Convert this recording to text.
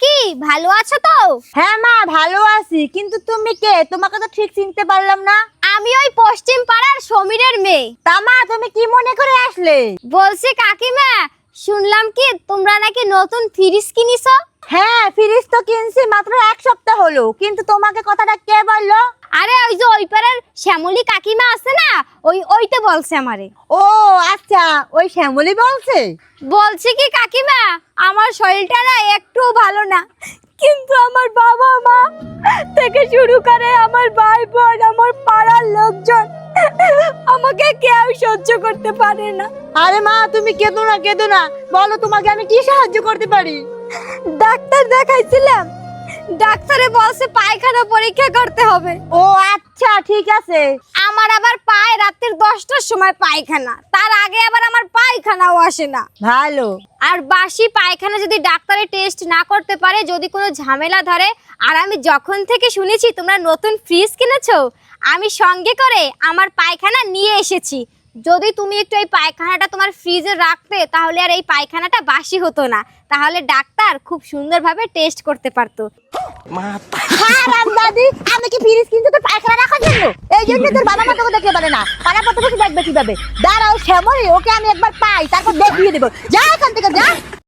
কাকি ভালো আছো তো? হ্যাঁ মা ভালো আছি, কিন্তু তুমি কে? তোমাকে তো ঠিক চিনতে পারলাম না। আমি ওই পশ্চিম পাড়ার সমীরের মেয়ে। তা মা তুমি কি মনে করে আসলে? বলছি কাকিমা, শুনলাম কি তোমরা নাকি নতুন ফ্রিজ কিনিছো? হ্যাঁ ফ্রিজ তো কিনছি, মাত্র 1 সপ্তাহ হলো, কিন্তু তোমাকে কথাটা কে বললো? আরে ওই যে ওই পাড়ার শ্যামলী কাকিমা আছে না, ওইতে বলছে আমারে। ও আচ্ছা, ওই শ্যামলী বলছে। বলছি কি কাকিমা, আমার শরীরটা না একটু ভালো না, কিন্তু আমার বাবা মা থেকে শুরু করে আমার ভাই বোন, আমার পাড়ার লোকজন আমাকে কেউ সহ্য করতে পারে না। আরে মা তুমি কেঁদো না, কেঁদো না, বলো তোমাকে আমি কি সাহায্য করতে পারি? ডাক্তার দেখাইছিলাম, ডাক্তারে বলছে পায়খানা পরীক্ষা করতে হবে। ও আচ্ছা ঠিক আছে। আমার আবার পায় রাতের 10টার সময় পায়খানা, তার আগে আবার আমার পায়খানাও আসে না। ভালো। আর বাসি পায়খানা যদি ডাক্তারে টেস্ট না করতে পারে, যদি কোনো ঝামেলা ধরে, আর আমি যখন থেকে শুনেছি তোমরা নতুন ফ্রিজ কিনেছো, আমি সঙ্গে করে আমার পায়খানা নিয়ে এসেছি। যদি তুমি একটু এই পায়খানাটা তোমার ফ্রিজে রাখতে, তাহলে আর এই পায়খানাটা বাসি হতো না, তাহলে ডাক্তার খুব সুন্দরভাবে টেস্ট করতে পারতো। হারাম দাদি, আমি কি ফ্রিজ কিনতে তোর পায়খানা রাখার জন্য? এই জন্য তোর বাবা মা তোকে দেখতে পারে না, পাড়া প্রতিবেশী দেখবে কিভাবে? দাঁড়াও শ্যামলী, ওকে আমি একবার পাই, তারপর দেখিয়ে দেবো। যা এখান থেকে যা।